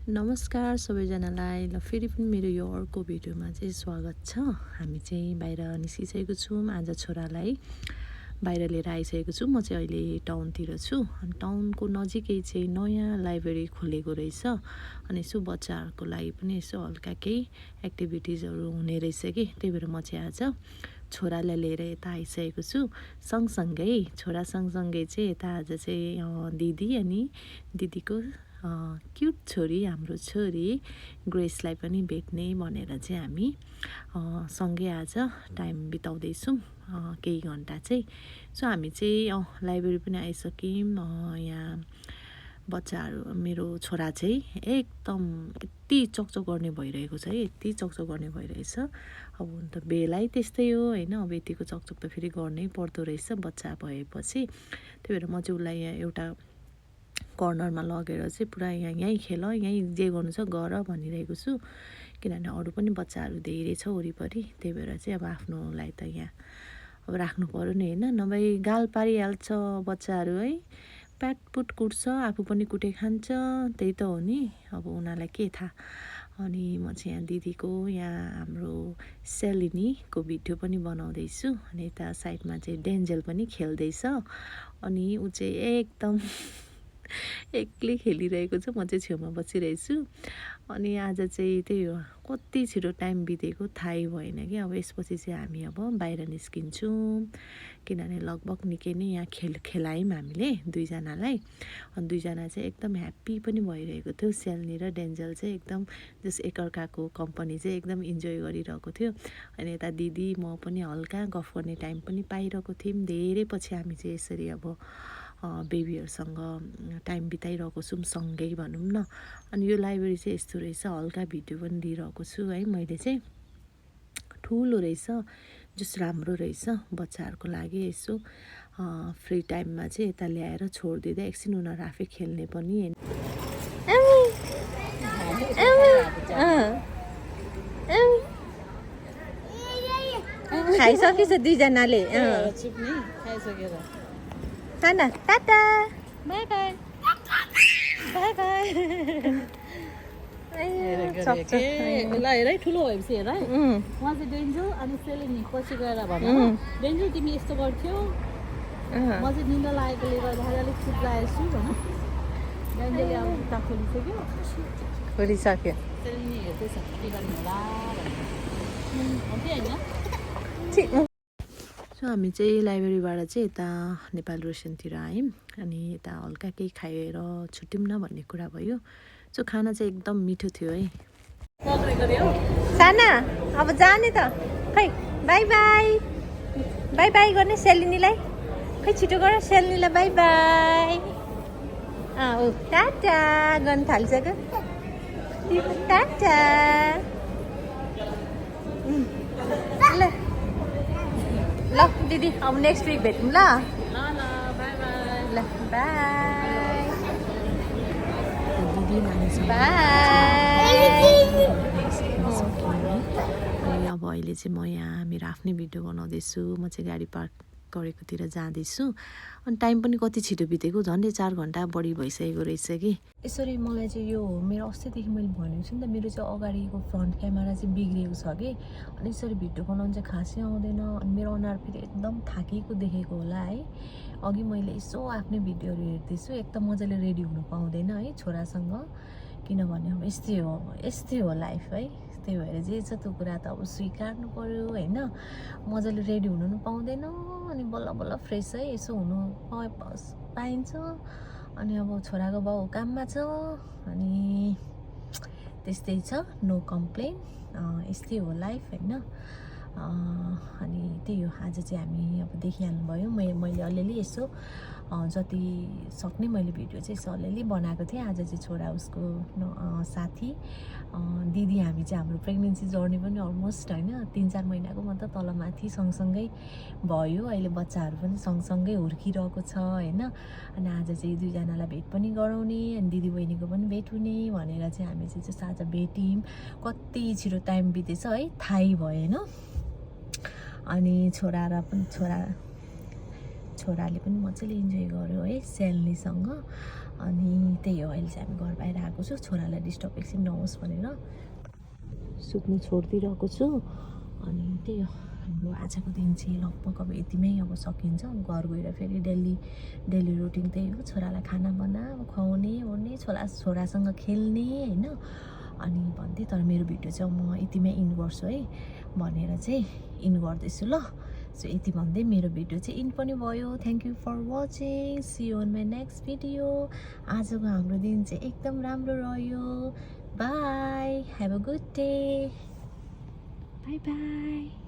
नमस्कार सबैजनालाई। ल फेरि पनि मेरो यो अर्को भिडियोमा चाहिँ स्वागत छ। हामी चाहिँ बाहिर निस्किसकेको छौँ। आज छोरालाई बाहिर लिएर आइसकेको छु। म चाहिँ अहिले टाउनतिर छु। अनि टाउनको नजिकै चाहिँ नयाँ लाइब्रेरी खोलेको रहेछ। अनि यसो बच्चाहरूको लागि पनि यसो हल्का केही एक्टिभिटिजहरू हुने रहेछ कि, त्यही भएर म चाहिँ आज छोरालाई लिएर यता आइसकेको छु। सँगसँगै छोरा सँगसँगै चाहिँ यता आज चाहिँ दिदी अनि दिदीको क्युट छोरी, हाम्रो छोरी ग्रेसलाई पनि भेट्ने भनेर चाहिँ हामी सँगै आज टाइम बिताउँदैछौँ केही घन्टा चाहिँ। सो हामी चाहिँ लाइब्रेरी पनि आइसक्यौँ। यहाँ बच्चाहरू, मेरो छोरा चाहिँ एकदम यति चकचक गर्ने भइरहेको छ है, यति चकचक गर्ने भइरहेछ। अब हुन त बेलै त्यस्तै हो होइन, अब यतिको चकचक त फेरि गर्नै पर्दो रहेछ बच्चा भएपछि। त्यही भएर म चाहिँ उसलाई यहाँ एउटा कर्नरमा लगेर चाहिँ पुरा यहीँ खेल, यहीँ जे गर्नु छ गर भनिरहेको छु। किनभने अरू पनि बच्चाहरू धेरै छ वरिपरि, त्यही भएर चाहिँ अब आफ्नोलाई त यहाँ अब राख्नु पऱ्यो नि होइन, नभए गाल पारिहाल्छ बच्चाहरू है। प्याटपुट कुट्छ, आफू पनि कुटे खान्छ, त्यही त हो नि। अब उनीहरूलाई के थाहा। अनि म चाहिँ यहाँ दिदीको, यहाँ हाम्रो सेलिनीको भिडियो पनि बनाउँदैछु। अनि यता साइडमा चाहिँ डेन्जल पनि खेल्दैछ। अनि ऊ चाहिँ एकदम एक्लै खेलिरहेको छ, म चाहिँ छेउमा बसिरहेछु। अनि आज चाहिँ त्यही हो, कति छिटो टाइम बितेको थाहै भएन कि। अब यसपछि चाहिँ हामी अब बाहिर निस्किन्छौँ, किनभने लगभग निकै नै यहाँ खेलायौँ हामीले दुईजनालाई। अनि दुईजना चाहिँ एकदम ह्याप्पी पनि भइरहेको थियो। सेल्नी र डेन्जल चाहिँ एकदम जस एकअर्काको कम्पनी चाहिँ एकदम इन्जोय गरिरहेको थियो। अनि यता दिदी म पनि हल्का गफ गर्ने टाइम पनि पाइरहेको थियौँ। धेरै पछि हामी चाहिँ यसरी अब बेबीहरूसँग टाइम बिताइरहेको छौँ सँगै भनौँ न। अनि यो लाइब्रेरी चाहिँ यस्तो रहेछ, हल्का भिडियो पनि लिइरहेको छु है मैले चाहिँ। ठुलो रहेछ, जस राम्रो रहेछ बच्चाहरूको लागि। यसो फ्री टाइममा चाहिँ यता ल्याएर छोडिदिँदा एकछिन उनीहरू आफै खेल्ने पनि। खाइसकेछ दुईजनाले। खाना Tata, by by, by by. हेर ठुलो भएपछि हेर है, उहाँ चाहिँ डेन्जु अनि सेलिनी पछि गएर भनौँ डेन्जु तिमी यस्तो गर्थ्यौ, म चाहिँ निन्दा लागेकोले गर्दाखेरि अलिक चिप्लाएको छु भनौँ। डेन्जुले अब खुट्टा खोलिसक्यो, सेलिनी हेर्दैछ के गर्ने होला भनेर, होइन। सो हामी चाहिँ लाइब्रेरीबाट चाहिँ यता नेपाल रोशनतिर आयौँ। अनि यता हल्का केही खाएर छुट्यौँ न भन्ने कुरा भयो। सो खाना चाहिँ एकदम मिठो थियो है। साना अब जाने त, खै बाई बाई, बाई बाई गर्ने सेलिनीलाई, खै छिटो गर सेलिनीलाई बाई बाई। ऊ टाटा गर्नु थालिसक्यो, टाटा। ल ल दिदी, अब नेक्स्ट विक भेटौँ ल। ल बाई दिदी, अनि अब अहिले चाहिँ म यहाँ मेरो आफ्नै भिडियो बनाउँदैछु। म चाहिँ गाडी पार्क गरेकोतिर जाँदैछु। अनि टाइम पनि कति छिटो बितेको, झन्डै 4 घन्टा बढी भइसकेको रहेछ कि। यसरी मलाई चाहिँ यो मेरो अस्तिदेखि मैले भनेको छु नि त, मेरो चाहिँ अगाडिको फ्रन्ट क्यामेरा चाहिँ बिग्रिएको छ कि। अनि यसरी भिडियो बनाउनु चाहिँ खासै आउँदैन। अनि मेरो अनुहार फेरि एकदम थाकेको देखेको होला है। अघि मैले यसो आफ्नै भिडियोहरू हेर्दैछु, एकदम मजाले रेडी हुनु पाउँदैन है छोरासँग, किनभने अब यस्तै हो लाइफ है। त्यही भएर जे छ त्यो कुरा त अब स्वीकार्नु पऱ्यो होइन। मजाले रेडी हुनु पनि पाउँदैन, अनि बल्ल बल्ल फ्रेस है यसो हुनु पाइन्छ। अनि अब छोराको बाउ काममा छ, अनि त्यस्तै छ, नो कम्प्लेन। यस्तै हो लाइफ होइन। अनि त्यही हो, आज चाहिँ हामी अब देखिहाल्नुभयो मैले अलिअलि यसो जति सक्ने मैले भिडियो चाहिँ यसो अलिअलि बनाएको थिएँ। आज चाहिँ छोरा, उसको साथी, दिदी, हामी चाहिँ हाम्रो प्रेग्नेन्सी जर्नी पनि अलमोस्ट होइन 3-4 महिनाको मात्र तलमाथि सँगसँगै भयो। अहिले बच्चाहरू पनि सँगसँगै हुर्किरहेको छ होइन। अनि आज चाहिँ दुईजनालाई भेट पनि गराउने, अनि दिदीबहिनीको पनि भेट हुने भनेर चाहिँ हामी चाहिँ आज भेट्यौँ। कति छिटो टाइम बितेछ है, थाहै भएन। अनि छोराले पनि मजाले इन्जोय गर्यो है सेल्नीसँग। अनि त्यही हो, अहिले चाहिँ हामी घर बाहिर आएको छु छोरालाई डिस्टर्ब एकछिन नहोस् भनेर सुत्नु छोडिदिइरहेको छु। अनि त्यही हो, हाम्रो आजको दिन चाहिँ लगभग अब यतिमै अब सकिन्छ। घर गएर फेरि डेली रुटिन त्यही हो, छोरालाई खाना बना खुवाउने ओर्ने छोरासँग खेल्ने होइन। अनि भन्थेँ तर मेरो भिडियो चाहिँ म यतिमै इन गर्छु है भनेर चाहिँ इन गर्दैछु ल। सो यति भन्दै मेरो भिडियो चाहिँ इन पनि भयो। Thank you for watching, see you on my next video. आजको हाम्रो दिन चाहिँ एकदम राम्रो रह्यो। Bye, have a good day, bye by.